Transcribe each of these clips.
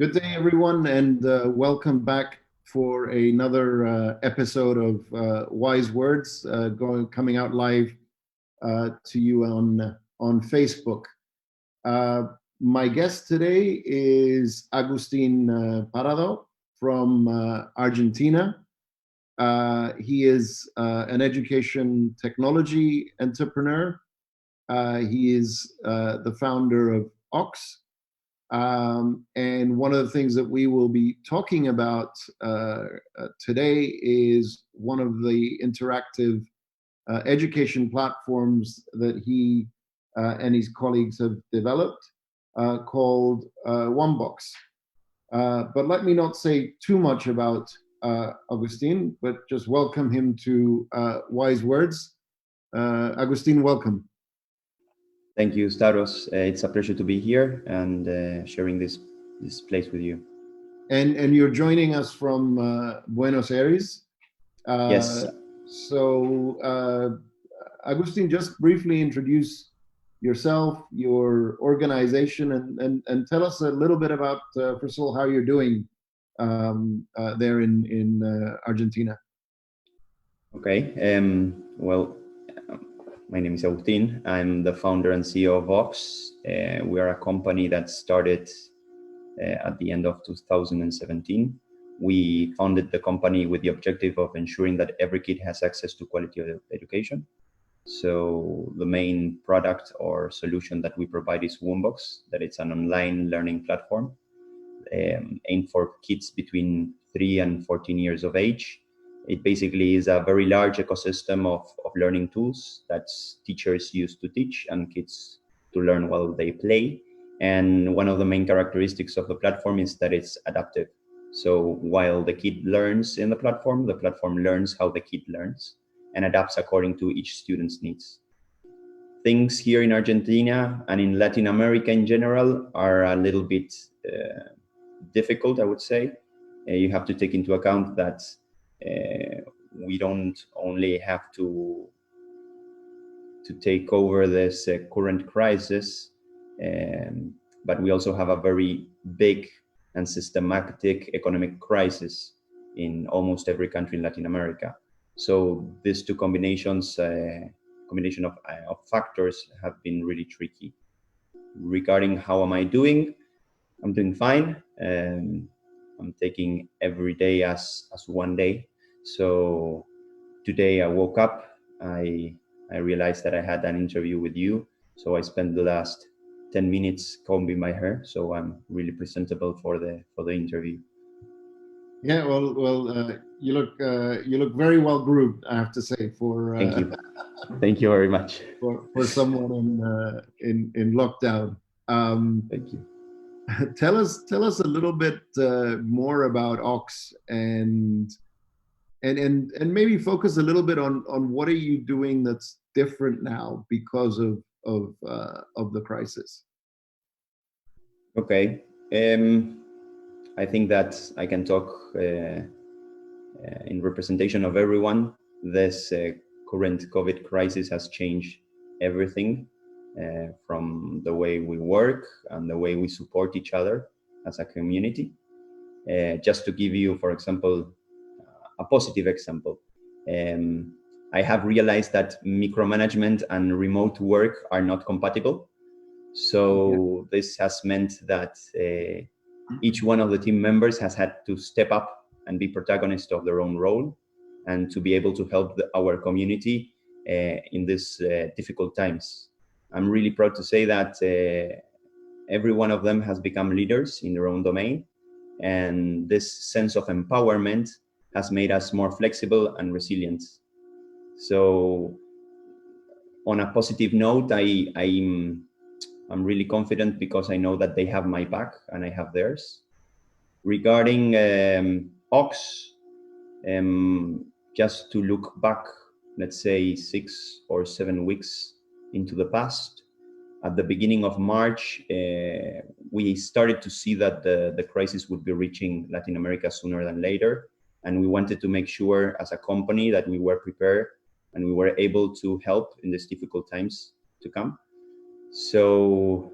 Good day, everyone, and welcome back for another episode of Wise Words, coming out live to you on Facebook. My guest today is Agustín Parado from Argentina. He is an education technology entrepreneur. He is the founder of Ox. And one of the things that we will be talking about today is one of the interactive education platforms that he and his colleagues have developed called OneBox. But let me not say too much about Agustín, but just welcome him to Wise Words. Agustín, welcome. Thank you, Stavros. It's a pleasure to be here and sharing this place with you. And you're joining us from Buenos Aires. Yes. So, Agustín, just briefly introduce yourself, your organization, and tell us a little bit about, first of all, how you're doing there in Argentina. Okay. Well, my name is Agustín. I'm the founder and CEO of Ox. We are a company that started at the end of 2017. We founded the company with the objective of ensuring that every kid has access to quality education. So the main product or solution that we provide is OneBox, that it's an online learning platform aimed for kids between 3 and 14 years of age. It basically is a very large ecosystem of learning tools that teachers use to teach and kids to learn while they play. And one of the main characteristics of the platform is that it's adaptive. So while the kid learns in the platform learns how the kid learns and adapts according to each student's needs. Things here in Argentina and in Latin America in general are a little bit difficult, I would say. You have to take into account that we don't only have to take over this current crisis, but we also have a very big and systematic economic crisis in almost every country in Latin America. So these two combination of factors have been really tricky. Regarding how am I doing, I'm doing fine. I'm taking every day as one day. So today I woke up, I realized that I had an interview with you. So I spent the last 10 minutes combing my hair. So I'm really presentable for the interview. Yeah, well, you look very well groomed, I have to say. Thank you. Thank you very much. For someone in lockdown. Thank you. Tell us a little bit more about Ox and maybe focus a little bit on what are you doing that's different now because of the crisis. Okay. I think that I can talk in representation of everyone. This current COVID crisis has changed everything from the way we work and the way we support each other as a community. Just to give you, for example, a positive example, I have realized that micromanagement and remote work are not compatible. So this has meant that each one of the team members has had to step up and be protagonist of their own role and to be able to help our community in these difficult times. I'm really proud to say that every one of them has become leaders in their own domain, and this sense of empowerment has made us more flexible and resilient. So on a positive note, I'm really confident because I know that they have my back and I have theirs. Regarding Ox, just to look back, let's say 6 or 7 weeks into the past, at the beginning of March, we started to see that the crisis would be reaching Latin America sooner than later. And we wanted to make sure as a company that we were prepared and we were able to help in these difficult times to come. So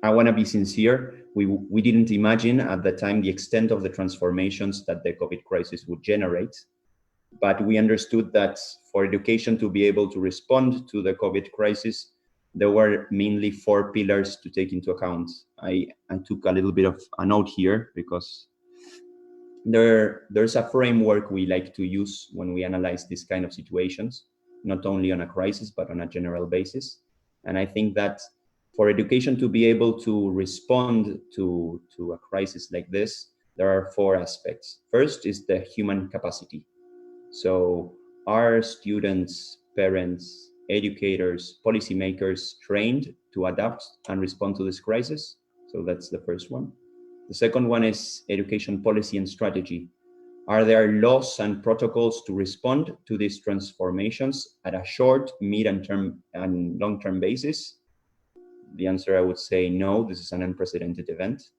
I want to be sincere. we didn't imagine at the time the extent of the transformations that the COVID crisis would generate. But we understood that for education to be able to respond to the COVID crisis, there were mainly 4 pillars to take into account. I took a little bit of a note here because there's a framework we like to use when we analyze these kind of situations, not only on a crisis, but on a general basis. And I think that for education to be able to respond to a crisis like this, there are 4 aspects. First is the human capacity. So are students, parents, educators, policymakers trained to adapt and respond to this crisis? So that's the first one. The second one is education policy and strategy. Are there laws and protocols to respond to these transformations at a short, mid, and long-term basis? The answer, I would say no, this is an unprecedented event.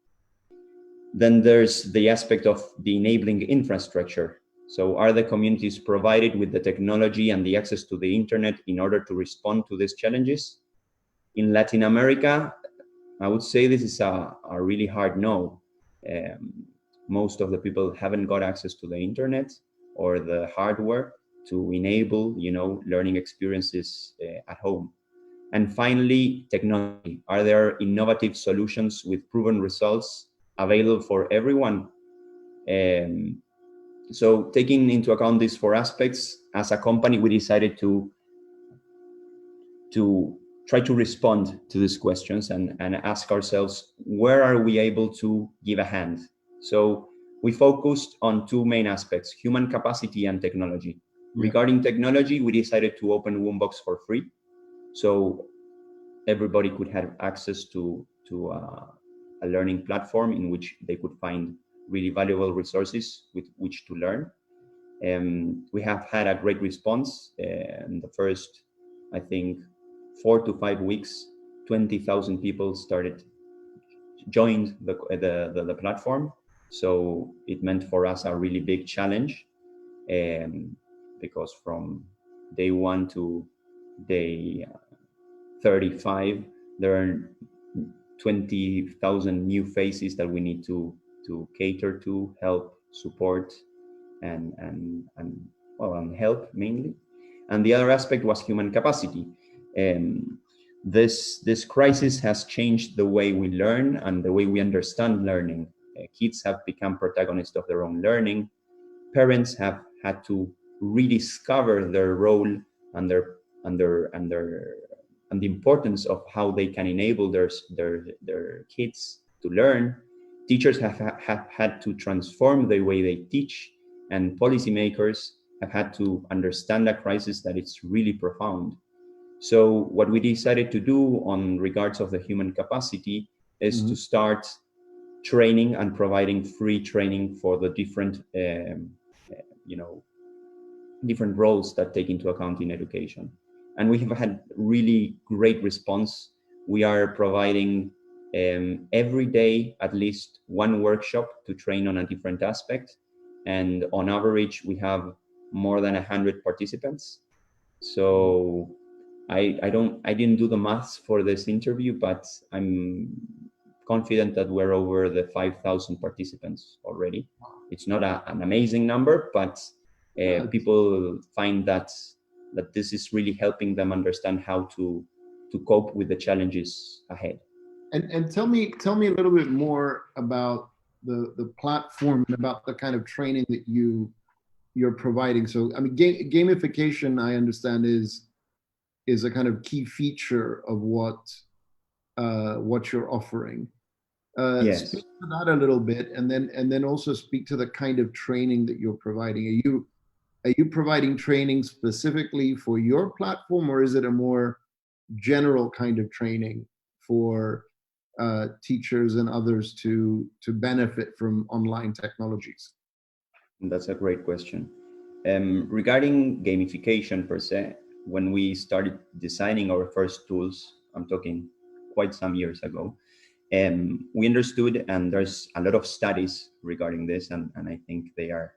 Then there's the aspect of the enabling infrastructure. So are the communities provided with the technology and the access to the internet in order to respond to these challenges? In Latin America, I would say this is a really hard no. Most of the people haven't got access to the internet or the hardware to enable, learning experiences at home. And finally, technology. Are there innovative solutions with proven results available for everyone? So taking into account these 4 aspects, as a company, we decided to try to respond to these questions and ask ourselves, where are we able to give a hand? So we focused on 2 main aspects, human capacity and technology. Yeah. Regarding technology, we decided to open Woombox for free. So everybody could have access to a learning platform in which they could find really valuable resources with which to learn. We have had a great response. In the first, I think, 4 to 5 weeks, 20,000 people joined the platform. So it meant for us a really big challenge, because from day 1 to day 35, there are 20,000 new faces that we need to cater to, help, support, and help mainly. And the other aspect was human capacity. This crisis has changed the way we learn and the way we understand learning. Kids have become protagonists of their own learning. Parents have had to rediscover their role and the importance of how they can enable their kids to learn. Teachers have had to transform the way they teach, and policymakers have had to understand a crisis that it's really profound. So what we decided to do on regards of the human capacity is to start training and providing free training for the different different roles that take into account in education. And we have had really great response. We are providing every day at least 1 workshop to train on a different aspect. And on average, we have more than 100 participants. So I didn't do the maths for this interview, but I'm confident that we're over the 5,000 participants already. It's not an amazing number, but people find that this is really helping them understand how to cope with the challenges ahead. And tell me a little bit more about the platform and about the kind of training that you're providing. So I mean, gamification, I understand, is a kind of key feature of what you're offering. Yes. Speak to that a little bit, and then also speak to the kind of training that you're providing. Are you providing training specifically for your platform, or is it a more general kind of training for teachers and others to benefit from online technologies? That's a great question. Regarding gamification per se, when we started designing our first tools, I'm talking quite some years ago, we understood, and there's a lot of studies regarding this, and I think they are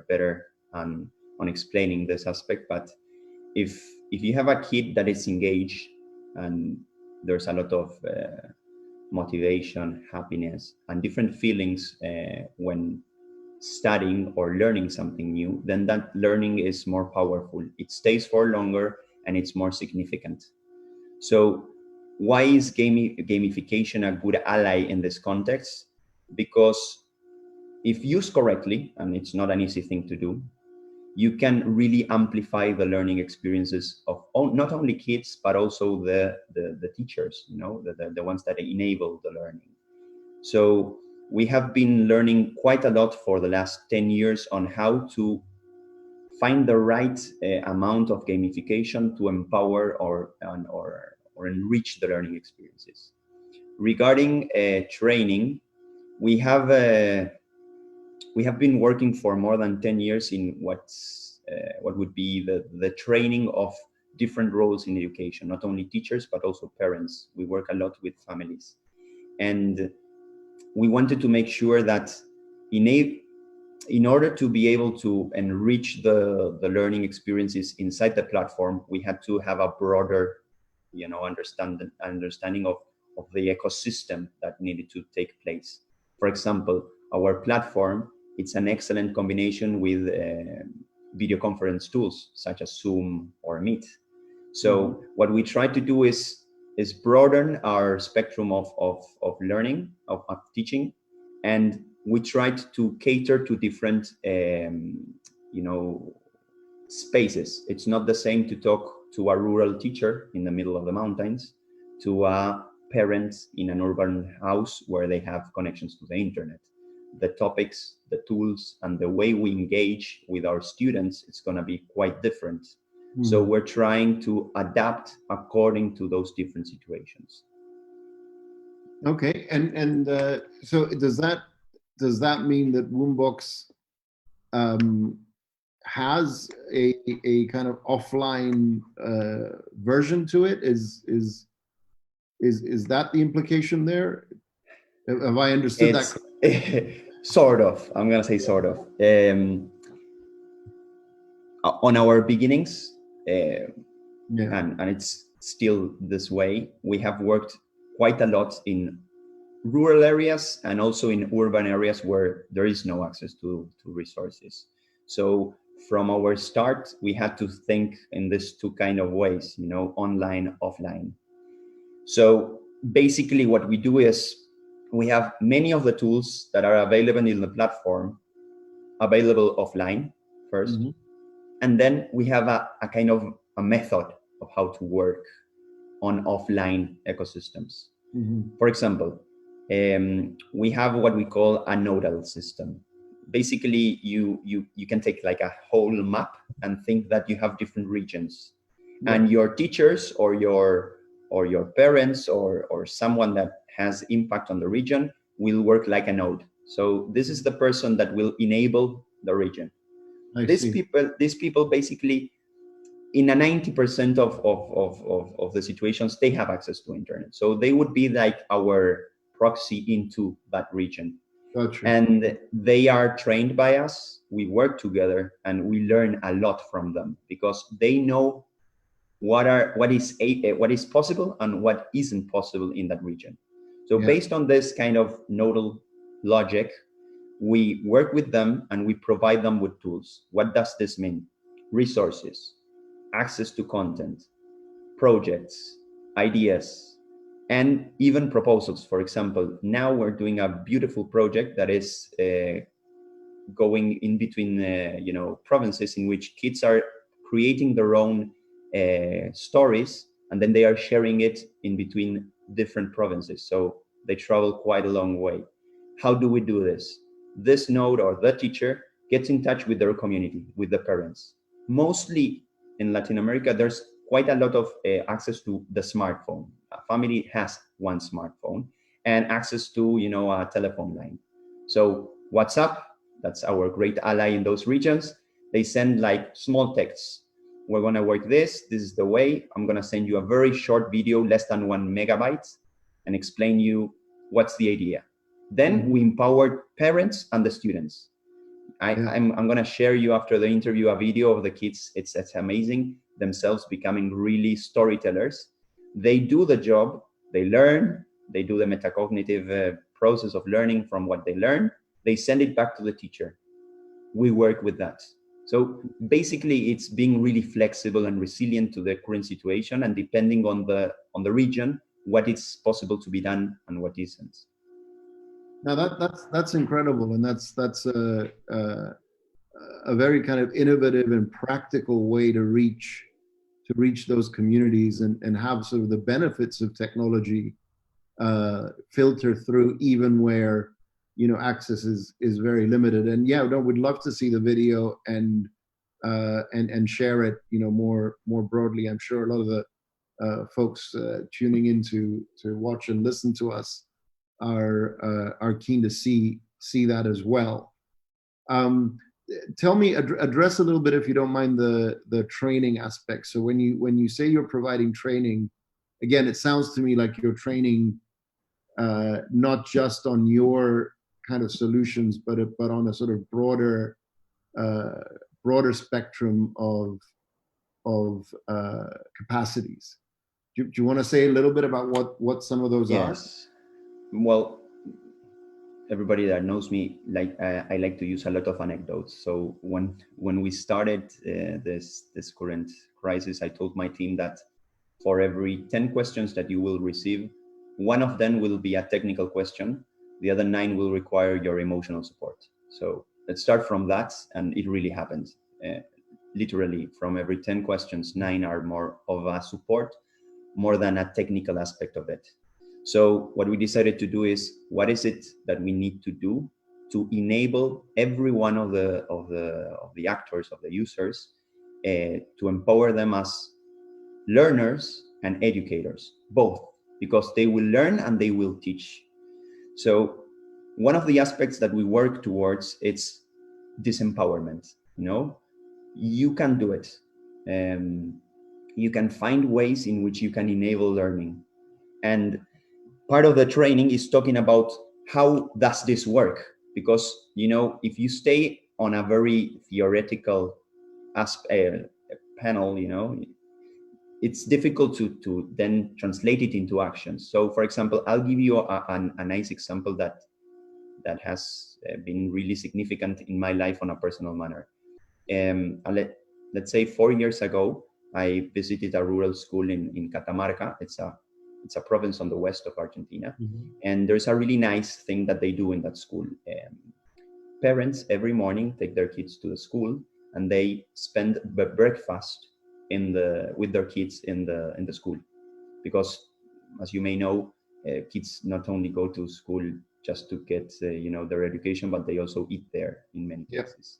better on explaining this aspect. But if you have a kid that is engaged, and there's a lot of motivation, happiness, and different feelings when studying or learning something new, then that learning is more powerful. It stays for longer and it's more significant. So why is gamification a good ally in this context? Because if used correctly, and it's not an easy thing to do, you can really amplify the learning experiences of not only kids, but also the teachers, the ones that enable the learning. So we have been learning quite a lot for the last 10 years on how to find the right amount of gamification to empower or enrich the learning experiences. Regarding training, we have been working for more than 10 years in what would be the training of different roles in education, not only teachers, but also parents. We work a lot with families. And we wanted to make sure that in order to be able to enrich the learning experiences inside the platform, we had to have a broader, understanding of the ecosystem that needed to take place. For example, our platform, it's an excellent combination with video conference tools such as Zoom or Meet. So what we try to do is broaden our spectrum of learning, of teaching, and we tried to cater to different spaces. It's not the same to talk to a rural teacher in the middle of the mountains to a parent in an urban house where they have connections to the internet. The topics, the tools, and the way we engage with our students, it's going to be quite different. So we're trying to adapt according to those different situations. Okay, and so does that mean that Woombox has a kind of offline version to it? Is that the implication there? Have I understood that correctly? Sort of. I'm gonna say sort of. On our beginnings, and it's still this way, we have worked quite a lot in rural areas and also in urban areas where there is no access to resources. So from our start, we had to think in these two kind of ways, online, offline. So basically what we do is we have many of the tools that are available in the platform available offline first. And then we have a kind of a method of how to work on offline ecosystems. For example, we have what we call a nodal system. Basically, you can take like a whole map and think that you have different regions, and your teachers or your parents or someone that has impact on the region will work like a node. So this is the person that will enable the region. These people basically, in a 90% of the situations, they have access to internet. So they would be like our proxy into that region. Gotcha. And they are trained by us. We work together and we learn a lot from them because they know what is possible and what isn't possible in that region. So based on this kind of nodal logic, we work with them and we provide them with tools. What does this mean? Resources, access to content, projects, ideas, and even proposals. For example, now we're doing a beautiful project that is going in between provinces in which kids are creating their own stories, and then they are sharing it in between different provinces. So they travel quite a long way. How do we do this? This node or the teacher gets in touch with their community, with the parents. Mostly in Latin America, there's quite a lot of access to the smartphone. A family has one smartphone and access to a telephone line. So WhatsApp, that's our great ally in those regions. They send like small texts. We're gonna work this is the way. I'm gonna send you a very short video, less than 1 megabyte, and explain you what's the idea. Then we empower parents and the students. I'm going to share you after the interview a video of the kids. It's amazing, themselves becoming really storytellers. They do the job, they learn, they do the metacognitive process of learning from what they learn. They send it back to the teacher. We work with that. So basically, it's being really flexible and resilient to the current situation, and depending on the region, what is possible to be done and what isn't. Now that's incredible, and that's a very kind of innovative and practical way to reach those communities and have sort of the benefits of technology filter through, even where access is very limited. And yeah, no, we'd love to see the video and share it more broadly. I'm sure a lot of the folks tuning in to watch and listen to us are keen to see that as well. Tell me, address a little bit, if you don't mind, the training aspect. So when you say you're providing training, again, it sounds to me like you're training not just on your kind of solutions, but on a sort of broader spectrum of capacities. Do you want to say a little bit about what some of those are? Yes. Well, everybody that knows me, I like to use a lot of anecdotes. So when we started this current crisis, I told my team that for every 10 questions that you will receive, one of them will be a technical question. The other 9 will require your emotional support. So let's start from that, and it really happened. Literally, from every 10 questions, 9 are more of a support, more than a technical aspect of it. So what we decided to do is, what is it that we need to do to enable every one of the actors, of the users, to empower them as learners and educators, both, because they will learn and they will teach. So one of the aspects that we work towards, it's disempowerment. You can do it. You can find ways in which you can enable learning. And part of the training is talking about how does this work? Because, if you stay on a very theoretical panel, it's difficult to then translate it into actions. So, for example, I'll give you a nice example that has been really significant in my life on a personal manner. Let's say 4 years ago, I visited a rural school in Catamarca. It's a province on the west of Argentina. Mm-hmm. And there's a really nice thing that they do in that school. Parents every morning take their kids to the school, and they spend the breakfast with their kids in the school, because, as you may know, kids not only go to school just to get their education, but they also eat there in many cases.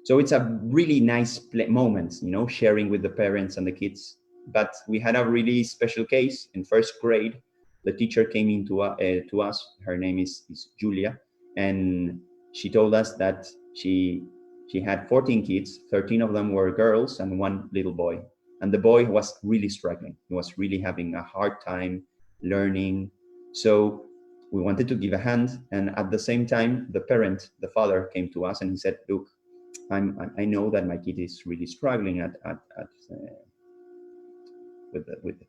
So it's a really nice moment, sharing with the parents and the kids. But we had a really special case in first grade. The teacher came into to us. Her name is Julia, and she told us that she had 14 kids. 13 of them were girls and 1 little boy. And the boy was really struggling. He was really having a hard time learning. So we wanted to give a hand. And at the same time, the father, came to us and he said, "Look, I know that my kid is really struggling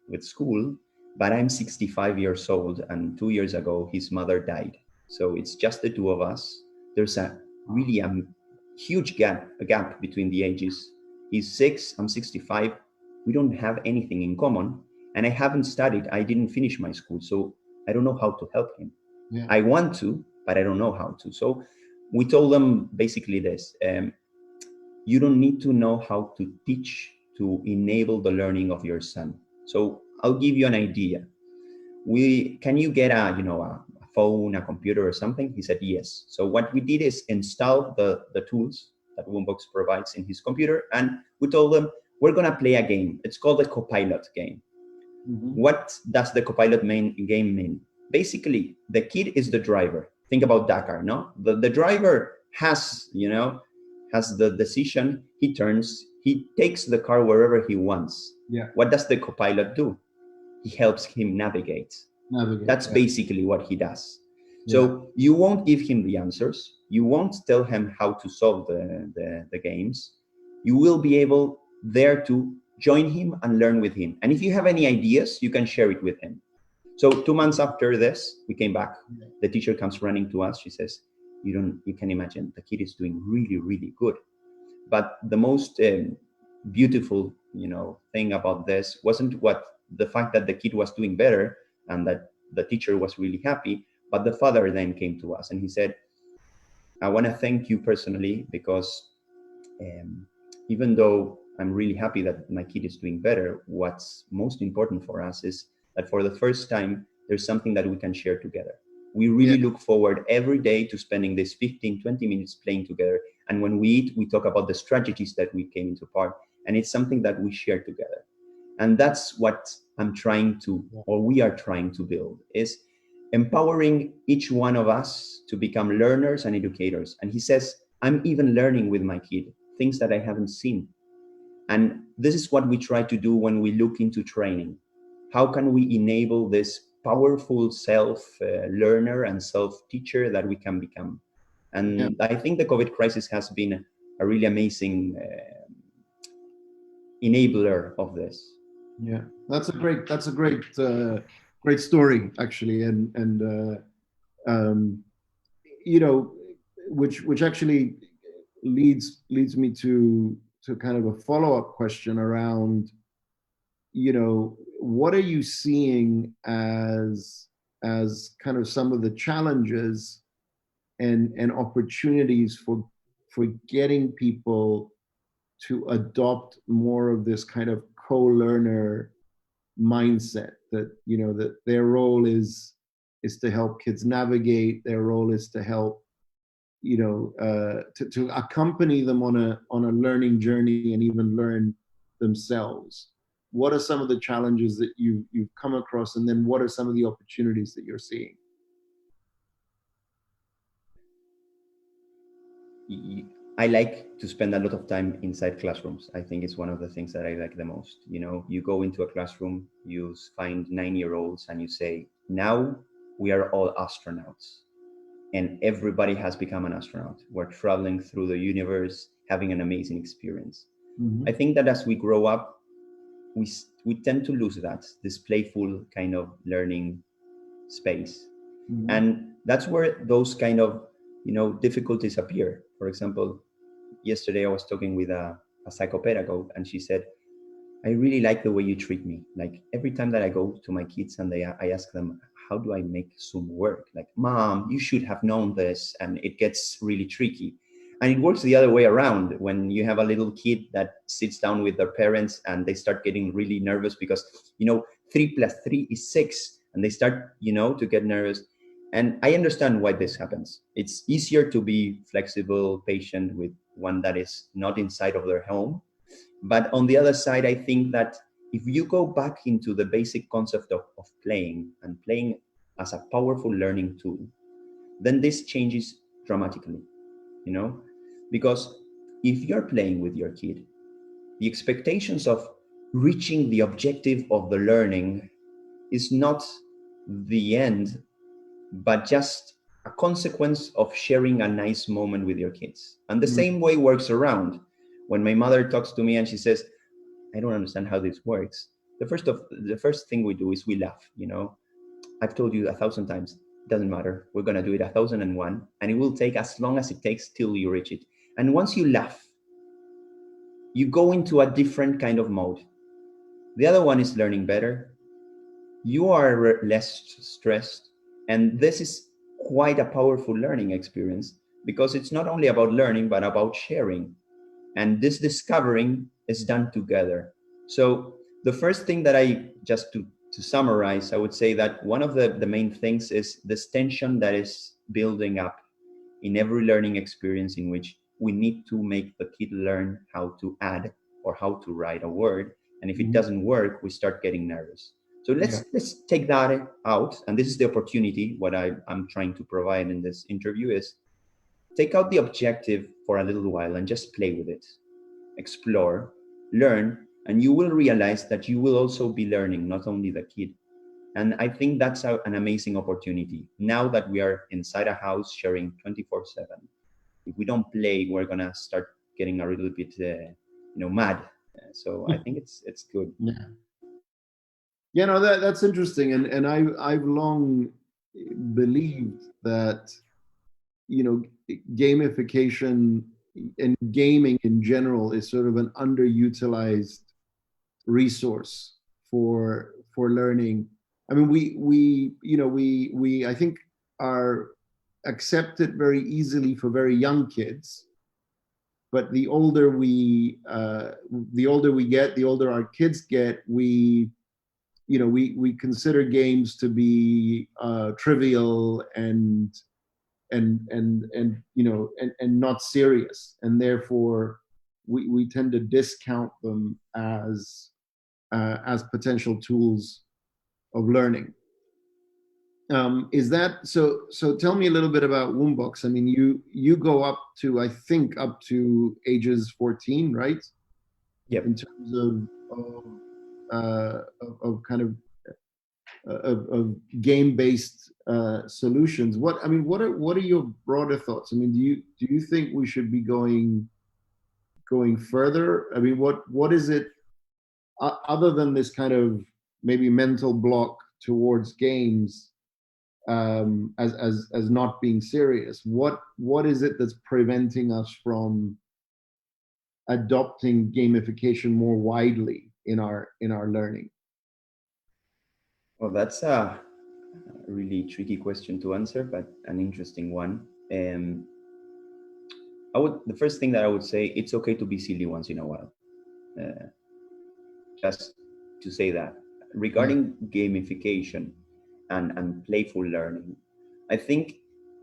with school, but I'm 65 years old, and 2 years ago his mother died. So it's just the 2 of us. There's a huge gap between the ages. He's 6, I'm 65. We don't have anything in common, and I haven't studied. I didn't finish my school, so I don't know how to help him. Yeah. I want to, but I don't know how to." So we told them basically this: you don't need to know how to teach to enable the learning of your son. So I'll give you an idea. Can you get a phone, a computer or something? He said yes. So what we did is install the tools that Woombox provides in his computer, and we told them, we're gonna play a game. It's called the Copilot game. Mm-hmm. What does the Copilot game mean? Basically, the kid is the driver. Think about Dakar, no? The driver has the decision. He takes the car wherever he wants. Yeah. What does the Copilot do? He helps him navigate. That's basically what he does. Yeah. So you won't give him the answers. You won't tell him how to solve the games. You will be able there to join him and learn with him. And if you have any ideas, you can share it with him. So 2 months after this, we came back. The teacher comes running to us. She says, you can imagine, the kid is doing really, really good. But the most beautiful, thing about this wasn't the fact that the kid was doing better and that the teacher was really happy, but the father then came to us and he said, I want to thank you personally because even though I'm really happy that my kid is doing better, what's most important for us is that for the first time, there's something that we can share together. We really look forward every day to spending this 15, 20 minutes playing together. And when we eat, we talk about the strategies that we came into part. And it's something that we share together. And that's what I'm trying to, or we are trying to build, is empowering each one of us to become learners and educators. And he says, I'm even learning with my kid, things that I haven't seen. And this is what we try to do when we look into training. How can we enable this powerful self-learner and self-teacher that we can become? And I think the COVID crisis has been a really amazing enabler of this. Yeah, that's a great story actually, and which actually leads me to kind of a follow-up question around, what are you seeing as kind of some of the challenges and opportunities for getting people to adopt more of this kind of co-learner mindset, that that their role is to help kids navigate, their role is to help to accompany them on a learning journey and even learn themselves. What are some of the challenges that you've come across, and then what are some of the opportunities that you're seeing? I like to spend a lot of time inside classrooms. I think it's one of the things that I like the most. You go into a classroom, you find 9-year-olds and you say, now we are all astronauts. And everybody has become an astronaut. We're traveling through the universe, having an amazing experience. Mm-hmm. I think that as we grow up, we tend to lose this playful kind of learning space. Mm-hmm. And that's where those kind of difficulties appear. For example, yesterday I was talking with a psychopedagogue, and she said, I really like the way you treat me. Like every time that I go to my kids and I ask them, how do I make Zoom work? Like, Mom, you should have known this. And it gets really tricky. And it works the other way around when you have a little kid that sits down with their parents and they start getting really nervous because, 3 + 3 is 6. And they start, to get nervous. And I understand why this happens. It's easier to be flexible, patient with one that is not inside of their home. But on the other side, I think that if you go back into the basic concept of playing and playing as a powerful learning tool, then this changes dramatically, because if you're playing with your kid, the expectations of reaching the objective of the learning is not the end, but just a consequence of sharing a nice moment with your kids. And the same way works around. When my mother talks to me and she says, I don't understand how this works, the first thing we do is we laugh. I've told you 1,000 times, it doesn't matter. We're going to do it 1,001, and it will take as long as it takes till you reach it. And once you laugh, you go into a different kind of mode. The other one is learning better. You are less stressed. And this is quite a powerful learning experience because it's not only about learning, but about sharing. And this discovering is done together. So the first thing that just to summarize, I would say that one of the main things is this tension that is building up in every learning experience in which we need to make the kid learn how to add or how to write a word. And if it doesn't work, we start getting nervous. So let's take that out. And this is the opportunity. What I'm trying to provide in this interview is take out the objective for a little while and just play with it. Explore, learn, and you will realize that you will also be learning, not only the kid. And I think that's an amazing opportunity. Now that we are inside a house sharing 24/7, if we don't play, we're going to start getting a little bit, mad. So I think it's good. Yeah. Yeah, no, that's interesting, and I've long believed that, you know, gamification and gaming in general is sort of an underutilized resource for learning. I mean, we I think are accepted very easily for very young kids, but the older we get, the older our kids get, we consider games to be trivial and and not serious, and therefore we tend to discount them as potential tools of learning. Is that so? So tell me a little bit about Woombox. I mean, you go up to, I think, up to ages 14, right? Yep. In terms of kind of game-based solutions. What are your broader thoughts? I mean, do you think we should be going further? I mean, what is it other than this kind of maybe mental block towards games, as not being serious? What is it that's preventing us from adopting gamification more widely in our learning? Well, that's a really tricky question to answer, but an interesting one. The first thing that I would say, it's okay to be silly once in a while. Uh, just to say that. Regarding gamification and playful learning, I think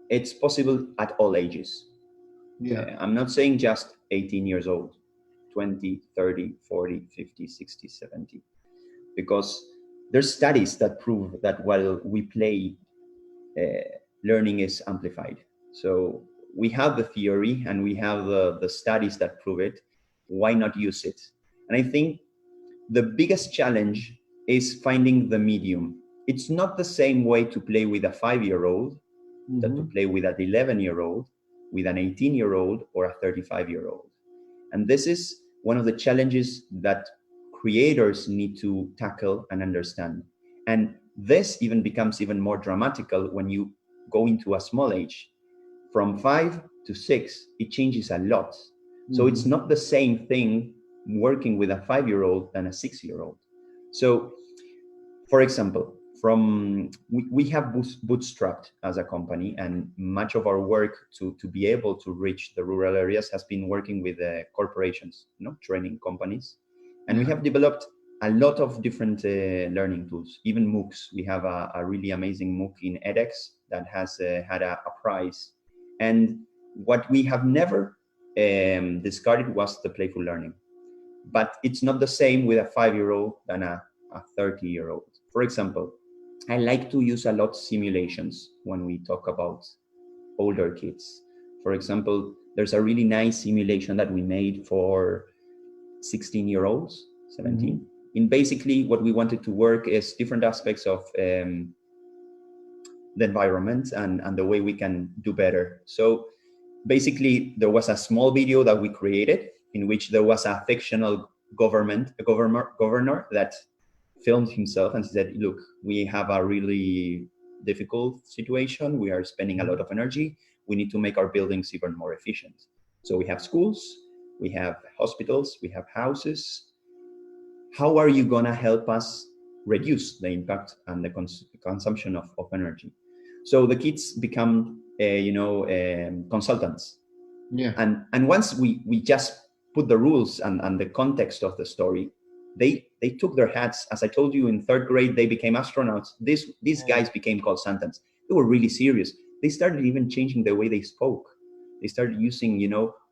it's possible at all ages. Yeah. I'm not saying just 18 years old, 20, 30, 40, 50, 60, 70, because there's studies that prove that while we play, learning is amplified. So we have the theory and we have the studies that prove it. Why not use it? And I think the biggest challenge is finding the medium. It's not the same way to play with a 5-year-old that to play with an 11-year-old, with an 18-year-old, or a 35-year-old. And this is one of the challenges that creators need to tackle and understand. And this even becomes even more dramatical when you go into a small age. From 5 to 6, it changes a lot. So it's not the same thing working with a 5-year-old than a 6-year-old. So, for example, we have bootstrapped as a company, and much of our work to be able to reach the rural areas has been working with corporations, training companies. And we have developed a lot of different learning tools, even MOOCs. We have a really amazing MOOC in Edtech that has had a prize. And what we have never discarded was the playful learning. But it's not the same with a 5-year-old than a 30-year-old. For example, I like to use a lot simulations when we talk about older kids. For example, there's a really nice simulation that we made for 16-year-olds, 17. And basically what we wanted to work is different aspects of the environment and the way we can do better. So basically there was a small video that we created in which there was a fictional governor that filmed himself and said, look, we have a really difficult situation. We are spending a lot of energy. We need to make our buildings even more efficient. So we have schools, we have hospitals, we have houses. How are you gonna help us reduce the impact and the consumption of energy? So the kids become, consultants. Yeah. And once we just put the rules and the context of the story, they took their hats. As I told you, in 3rd grade, they became astronauts. These guys became consultants. They were really serious. They started even changing the way they spoke. They started using,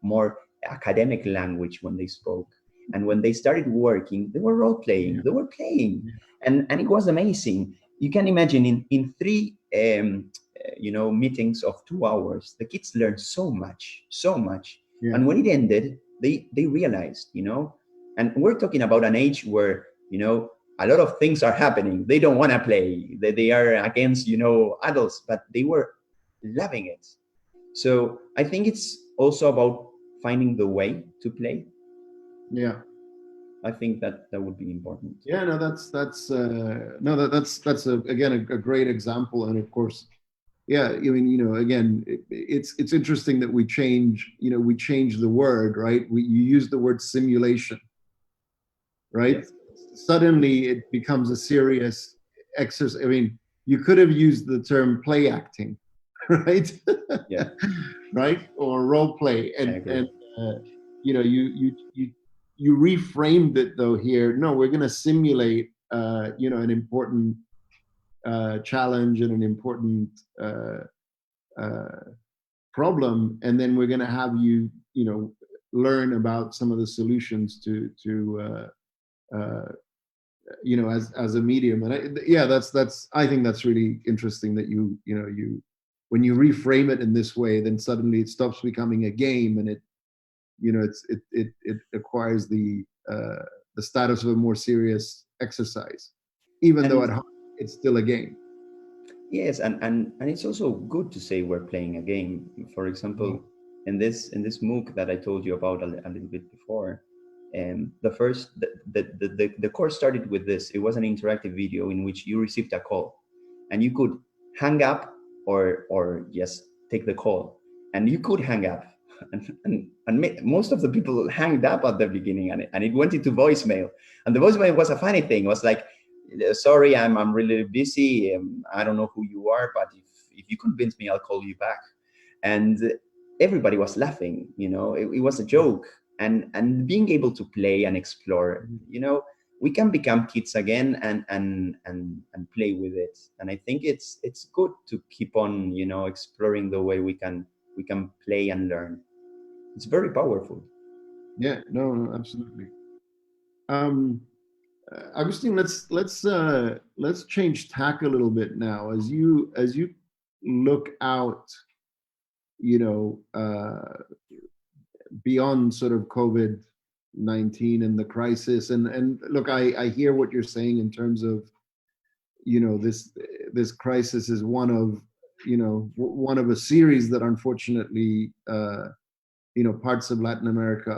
more academic language when they spoke. And when they started working, they were role playing. Yeah. They were playing, and it was amazing. You can imagine in 3 meetings of 2 hours, the kids learned so much. Yeah. And when it ended, they realized, and we're talking about an age where, a lot of things are happening. They don't want to play. They are against, adults, but they were loving it. So I think it's also about finding the way to play. Yeah. I think that that would be important. Yeah, no, that's again a great example, and of course, yeah, I mean, again, it's interesting that we change the word, right? You use the word simulation, right? Yes. Suddenly, it becomes a serious exercise. I mean, you could have used the term play acting, right? Yeah, Right, or role play, I and agree. you know you reframed it though here. No, we're going to simulate an important challenge and an important uh, problem, and then we're going to have learn about some of the solutions to as a medium. And yeah, that's I think that's really interesting that you when you reframe it in this way, then suddenly it stops becoming a game, and it acquires the status of a more serious exercise, even though at And heart it's still a game. yes, and it's also good to say we're playing a game. For example, in this MOOC that I told you about a little bit before, the first the course started with this. It was an interactive video in which you received a call, and you could hang up or just take the call, and you could hang up. And most of the people hanged up at the beginning, and it went into voicemail. And the voicemail was a funny thing. It was like, sorry, I'm really busy. I don't know who you are, but if you convince me, I'll call you back. And everybody was laughing. It was a joke. And being able to play and explore, we can become kids again and play with it. And I think it's good to keep on exploring the way we can play and learn. It's very powerful. Yeah, no, absolutely. um Agustin, let's change tack a little bit now. As you look out, you know, beyond sort of COVID-19 and the crisis, and look, I hear what you're saying in terms of this crisis is one of a series that unfortunately parts of Latin America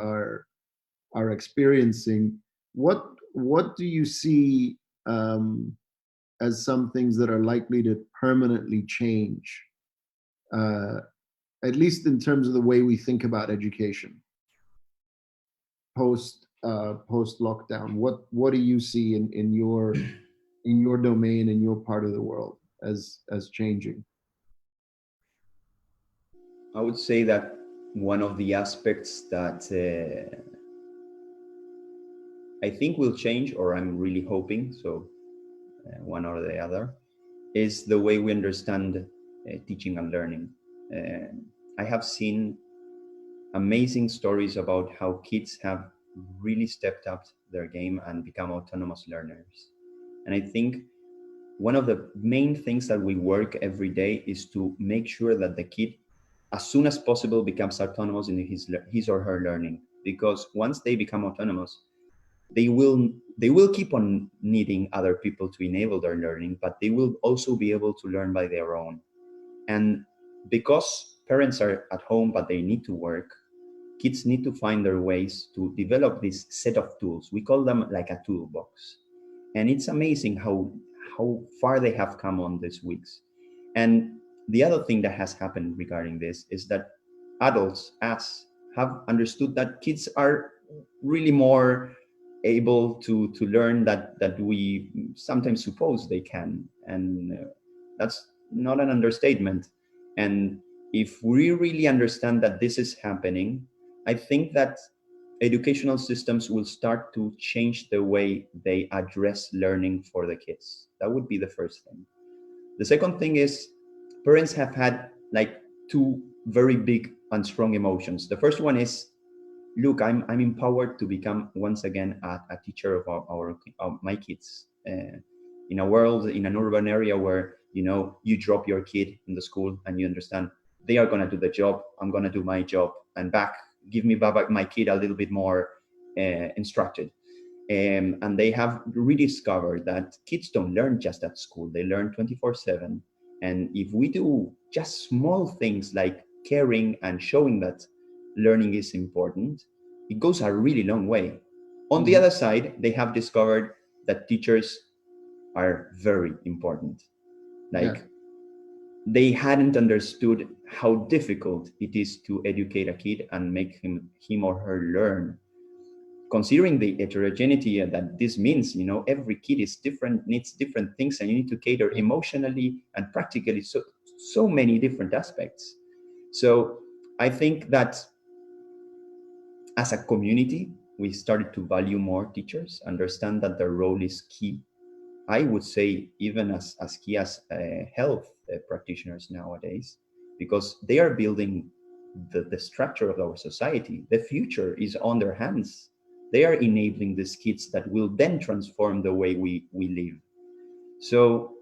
are experiencing. What do you see as some things that are likely to permanently change, uh, at least in terms of the way we think about education post lockdown? What do you see in your domain, in your part of the world, as changing? I would say that one of the aspects that I think will change, or I'm really hoping so, one or the other, is the way we understand teaching and learning. Uh, I have seen amazing stories about how kids have really stepped up their game and become autonomous learners. And I think one of the main things that we work every day is to make sure that the kid, as soon as possible, becomes autonomous in his or her learning. Because once they become autonomous, they will keep on needing other people to enable their learning, but they will also be able to learn by their own. And because parents are at home but they need to work, kids need to find their ways to develop this set of tools. We call them like a toolbox. And it's amazing how far they have come on these weeks. And the other thing that has happened regarding this is that adults, us, have understood that kids are really more able to learn that we sometimes suppose they can. And that's not an understatement. And if we really understand that this is happening, I think that educational systems will start to change the way they address learning for the kids. That would be the first thing. The second thing is parents have had like two very big and strong emotions. The first one is, look, I'm empowered to become once again a teacher of my kids. In a world, in an urban area where you drop your kid in the school and you understand they are gonna do the job, I'm gonna do my job, and give me back my kid a little bit more instructed. And they have rediscovered that kids don't learn just at school; they learn 24/7. And if we do just small things like caring and showing that learning is important, it goes a really long way. On the other side, they have discovered that teachers are very important. Like, they hadn't understood how difficult it is to educate a kid and make him or her learn. Considering the heterogeneity that this means, you know, every kid is different, needs different things, and you need to cater emotionally and practically so many different aspects. So I think that as a community, we started to value more teachers, understand that their role is key. I would say even as key as health practitioners nowadays, because they are building the structure of our society. The future is on their hands. They are enabling these kids that will then transform the way we live. So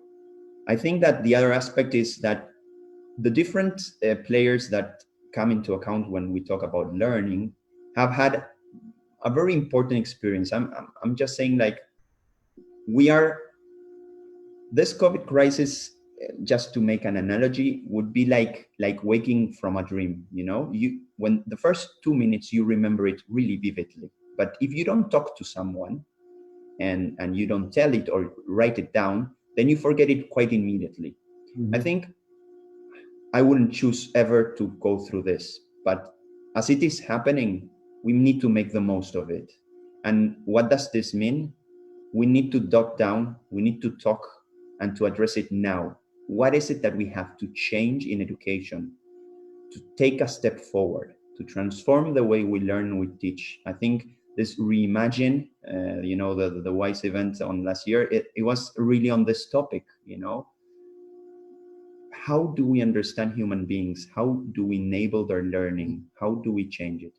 I think that the other aspect is that the different players that come into account when we talk about learning have had a very important experience. I'm just saying, like, we are, this COVID crisis, just to make an analogy, would be like waking from a dream. You know, you, when the first 2 minutes you remember it really vividly, but if you don't talk to someone and you don't tell it or write it down, then you forget it quite immediately. I think I wouldn't choose ever to go through this, but as it is happening, we need to make the most of it. And what does this mean? We need to dock down, we need to talk and to address it now. What is it that we have to change in education to take a step forward, to transform the way we learn and we teach? I think this Reimagine, you know, the WISE event on last year, it was really on this topic, you know. How do we understand human beings? How do we enable their learning? How do we change it?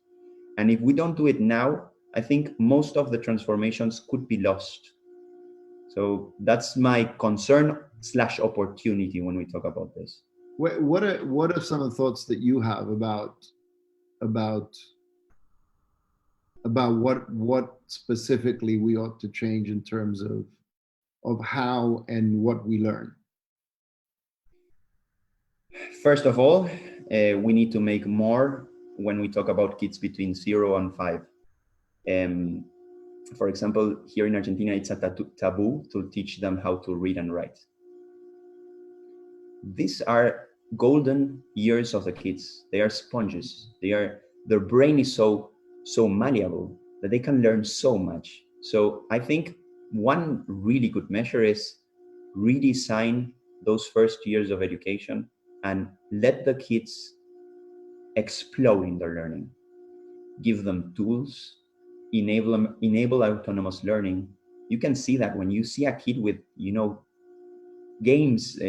And if we don't do it now, I think most of the transformations could be lost. So that's my concern / opportunity when we talk about this. What are some of the thoughts that you have about what specifically we ought to change in terms of how and what we learn? First of all, we need to make more when we talk about kids between 0 and 5. For example, here in Argentina, it's a taboo to teach them how to read and write. These are golden years of the kids. They are sponges. Their brain is so malleable that they can learn so much. So I think one really good measure is redesign those first years of education and let the kids explode in their learning. Give them tools, enable autonomous learning. You can see that when you see a kid with, you know, games,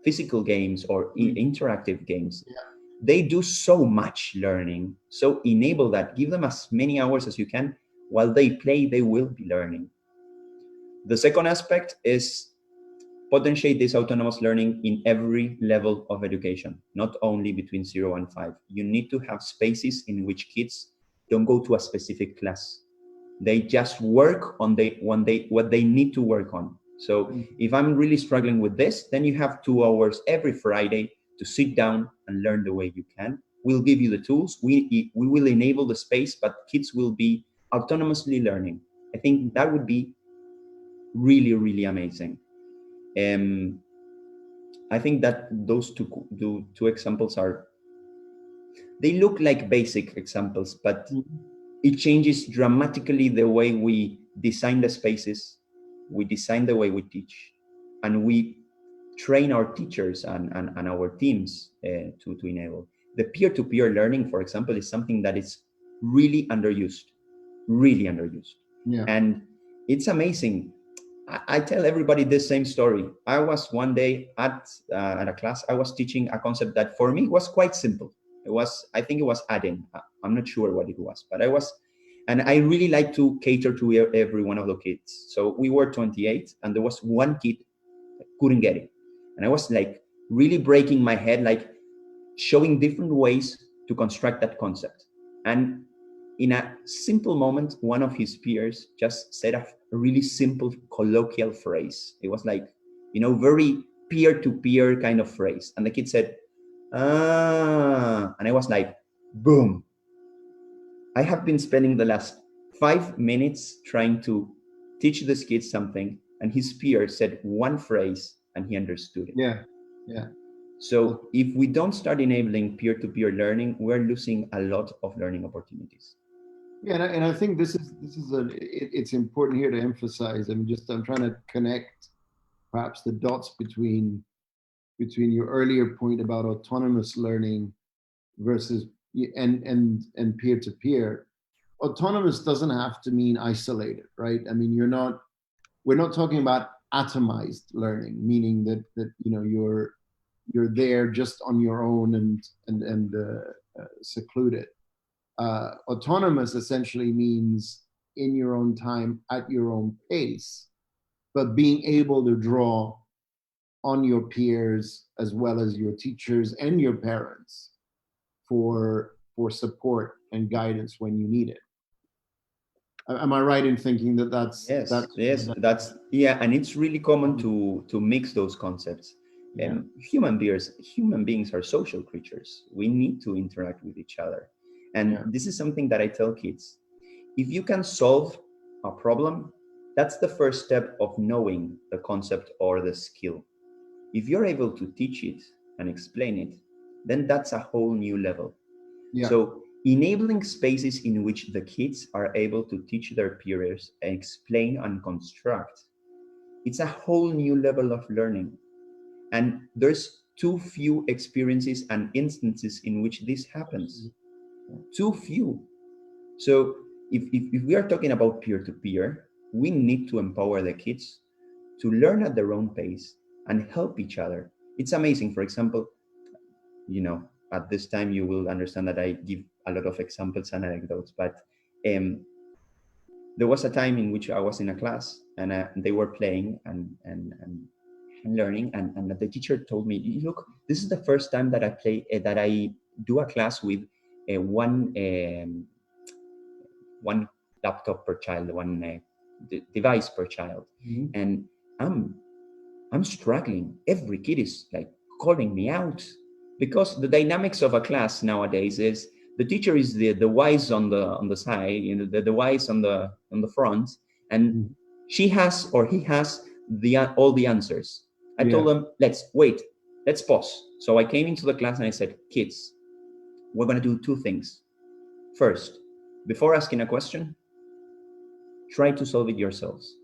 physical games or interactive games, they do so much learning. So enable that, give them as many hours as you can. While they play, they will be learning. The second aspect is potentiate this autonomous learning in every level of education, not only between 0 and 5. You need to have spaces in which kids don't go to a specific class. They just work on what they need to work on. So if I'm really struggling with this, then you have 2 hours every Friday to sit down and learn the way you can. We'll give you the tools. We will enable the space, but kids will be autonomously learning. I think that would be really, really amazing. I think that those two examples they look like basic examples, but it changes dramatically the way we design the spaces, we design the way we teach, and we train our teachers and our teams to enable. The peer-to-peer learning, for example, is something that is really underused. Yeah. And it's amazing. I tell everybody this same story. I was one day at a class, I was teaching a concept that for me was quite simple. I think it was adding. I'm not sure what it was, but and I really like to cater to every one of the kids. So we were 28 and there was one kid that couldn't get it. And I was like really breaking my head, like showing different ways to construct that concept. And in a simple moment, one of his peers just said a really simple colloquial phrase. It was like, you know, very peer-to-peer kind of phrase. And the kid said, ah, and I was like, boom. I have been spending the last 5 minutes trying to teach this kid something, and his peer said one phrase and he understood it. Yeah, yeah. So if we don't start enabling peer-to-peer learning, we're losing a lot of learning opportunities. Yeah, and I think it's important here to emphasize. I'm trying to connect perhaps the dots between your earlier point about autonomous learning versus and peer-to-peer. Autonomous doesn't have to mean isolated, right? I mean, we're not talking about atomized learning, meaning that you're there just on your own and secluded. Autonomous essentially means in your own time, at your own pace, but being able to draw on your peers as well as your teachers and your parents for support and guidance when you need it. Am I right in thinking that's yeah, and it's really common to mix those concepts. Yeah. Human beings are social creatures. We need to interact with each other, and this is something that I tell kids. If you can solve a problem, that's the first step of knowing the concept or the skill. If you're able to teach it and explain it, then that's a whole new level. Yeah. So enabling spaces in which the kids are able to teach their peers and explain and construct, it's a whole new level of learning. And there's too few experiences and instances in which this happens. Too few. So if we are talking about peer-to-peer, we need to empower the kids to learn at their own pace and help each other. It's amazing. For example, at this time you will understand that I give a lot of examples and anecdotes, but there was a time in which I was in a class and they were playing and learning, and the teacher told me, look, this is the first time that I do a class with one laptop per child, one device per child. Mm-hmm. And I'm struggling. Every kid is like calling me out, because the dynamics of a class nowadays is the teacher is the wise on the side, the wise on the front, and she has or he has all the answers. I told them, let's pause. So I came into the class and I said, kids, we're going to do two things. First, before asking a question, try to solve it yourselves.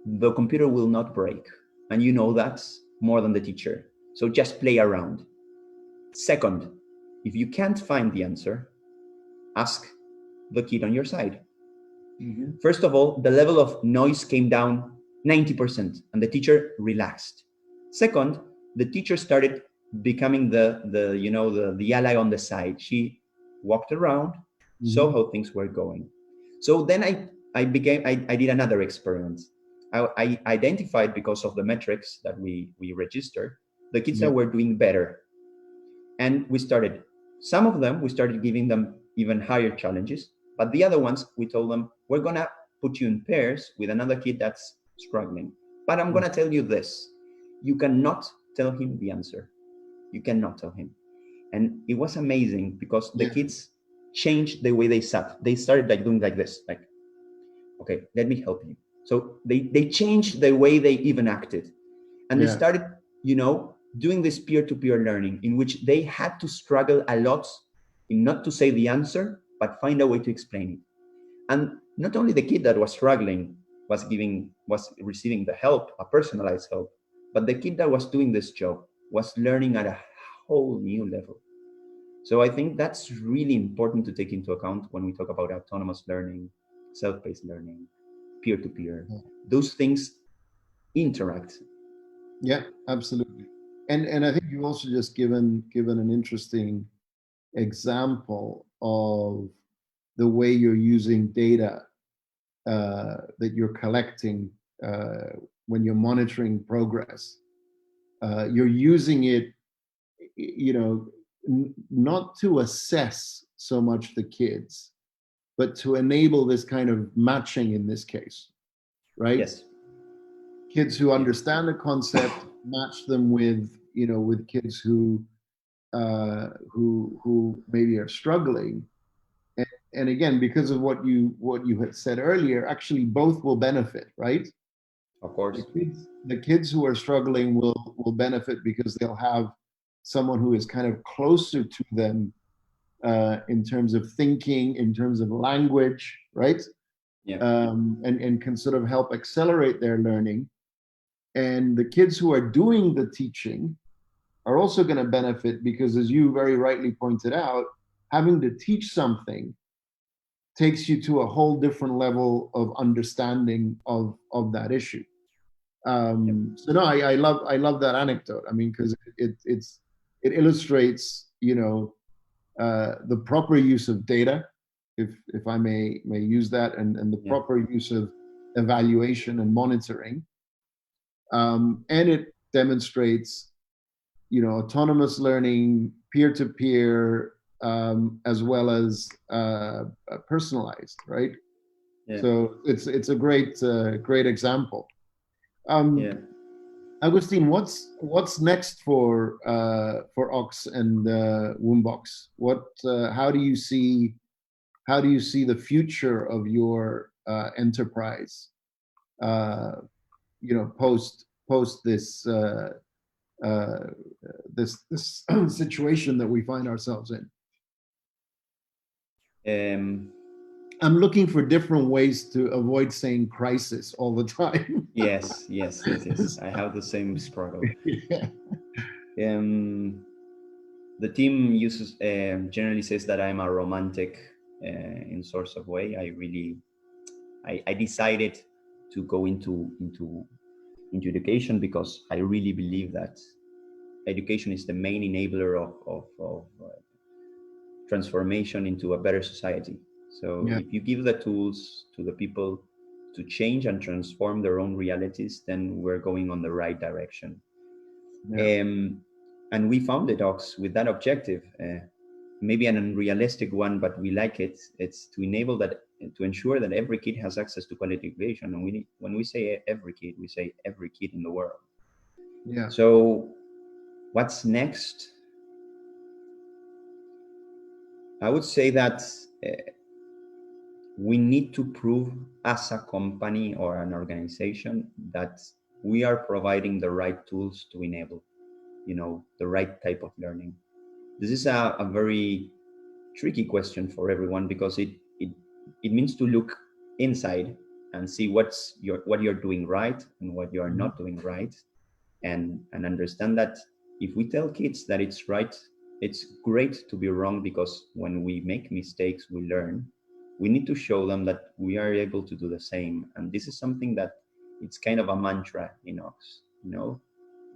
The computer will not break, and you know that's more than the teacher. So just play around. Second, if you can't find the answer, ask the kid on your side. Mm-hmm. First of all, the level of noise came down 90%, and the teacher relaxed. Second, the teacher started becoming the ally on the side. She walked around, saw how things were going. So then I did another experiment. I identified, because of the metrics that we register, the kids that were doing better. And some of them, we started giving them even higher challenges. But the other ones, we told them, we're going to put you in pairs with another kid that's struggling. But I'm going to tell you this. You cannot tell him the answer. You cannot tell him. And it was amazing, because the kids changed the way they sat. They started doing like this, like, okay, let me help you. So they changed the way they even acted. And they started, doing this peer-to-peer learning, in which they had to struggle a lot in not to say the answer, but find a way to explain it. And not only the kid that was struggling was receiving the help, a personalized help, but the kid that was doing this job was learning at a whole new level. So I think that's really important to take into account when we talk about autonomous learning, self-paced learning, peer-to-peer. Those things interact. Yeah, absolutely. And I think you also just given an interesting example of the way you're using data that you're collecting when you're monitoring progress. You're using it, not to assess so much the kids, but to enable this kind of matching in this case, right? Yes. Kids who understand the concept, match them with kids who maybe are struggling, and again, because of what you had said earlier, actually both will benefit, right? Of course. The kids who are struggling will benefit because they'll have someone who is kind of closer to them in terms of thinking, in terms of language, right? Yeah. And can sort of help accelerate their learning. And the kids who are doing the teaching are also going to benefit because, as you very rightly pointed out, having to teach something takes you to a whole different level of understanding of that issue. So no, I love that anecdote. I mean, because it illustrates, you know, the proper use of data, if I may use that, and the proper use of evaluation and monitoring, and it demonstrates, you know, autonomous learning, peer-to-peer, as well as personalized, right? Yeah. So it's a great example. Yeah. Agustin, what's next for Ox and Woombox? How do you see the future of your enterprise? You know, post this this situation that we find ourselves in. I'm looking for different ways to avoid saying crisis all the time. Yes. I have the same struggle. Yeah. The team uses generally says that I'm a romantic in sorts of way. I decided to go into education because I really believe that education is the main enabler of transformation into a better society. So Yeah. if you give the tools to the people to change and transform their own realities, then we're going on the right direction. Yeah. And we founded Ox with that objective, maybe an unrealistic one, but we like it. It's to enable that, to ensure that every kid has access to quality education. And when we say every kid, we say every kid in the world. Yeah. So what's next? I would say that we need to prove as a company or an organization that we are providing the right tools to enable, you know, the right type of learning. This is a very tricky question for everyone because it means to look inside and see what you're doing right and what you are not doing right, and understand that if we tell kids that it's right, it's great to be wrong, because when we make mistakes we learn. We need to show them that we are able to do the same, and this is something that it's kind of a mantra in Ox. You know,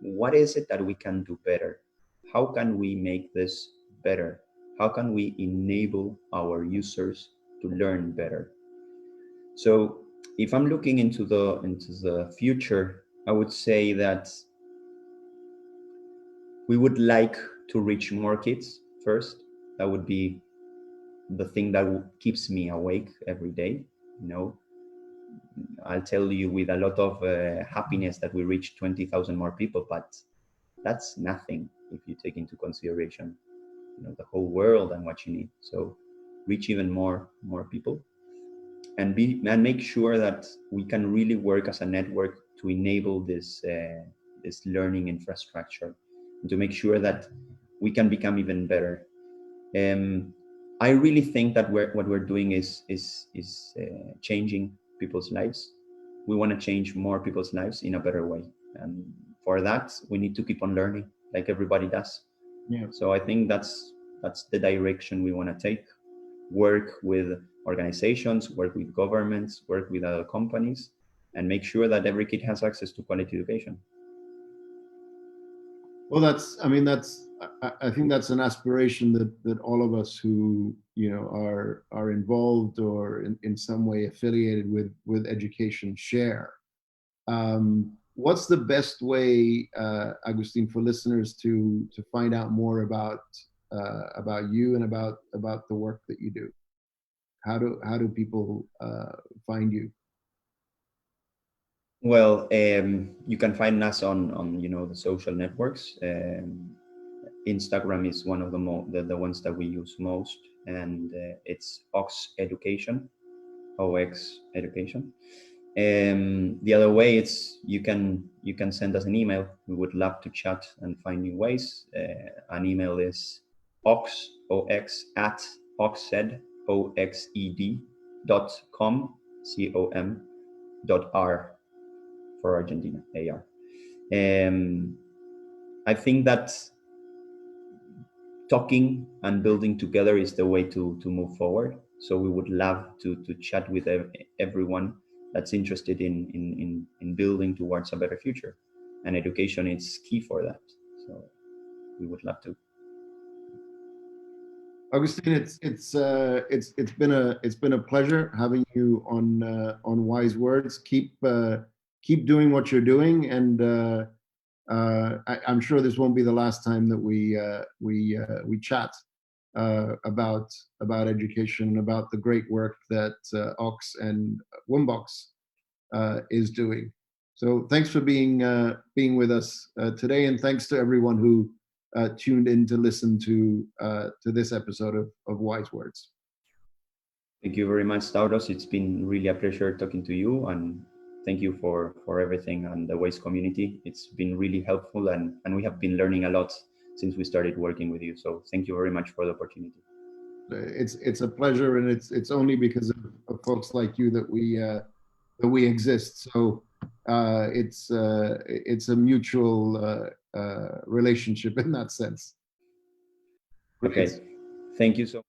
what is it that we can do better? How can we make this better? How can we enable our users to learn better? So if I'm looking into the future, I would say that we would like to reach more kids first. That would be the thing that keeps me awake every day. You know, I'll tell you with a lot of happiness that we reach 20,000 more people, but that's nothing if you take into consideration, you know, the whole world and what you need. So reach even more people, and make sure that we can really work as a network to enable this learning infrastructure, and to make sure that we can become even better. I really think that what we're doing is changing people's lives. We want to change more people's lives in a better way, and for that we need to keep on learning like everybody does. Yeah. So I think that's the direction we want to take. Work with organizations, work with governments, work with other companies, and make sure that every kid has access to quality education. Well, I think that's an aspiration that all of us who, you know, are involved or in some way affiliated with education share. What's the best way, Agustin, for listeners to find out more about you and about the work that you do? How do people find you? Well, you can find us on you know, the social networks. Instagram is one of the ones that we use most. and it's Ox Education, OX Education. The other way, it's you can send us an email. We would love to chat and find new ways. An email is ox at oxed oxed.com com.r for Argentina, AR. I think that talking and building together is the way to move forward. So we would love to chat with everyone that's interested in building towards a better future. And education is key for that. So we would love to. Agustin, it's been a pleasure having you on Wise Words. Keep doing what you're doing, and I'm sure this won't be the last time that we chat about education, about the great work that Ox and Wombox is doing. So thanks for being with us today, and thanks to everyone who tuned in to listen to this episode of Wise Words. Thank you very much, Stavros. It's been really a pleasure talking to you, and thank you for everything and the Waze community. It's been really helpful, and we have been learning a lot since we started working with you. So thank you very much for the opportunity. It's a pleasure, and it's only because of folks like you that we exist. So it's a mutual relationship in that sense. Okay, thank you so much.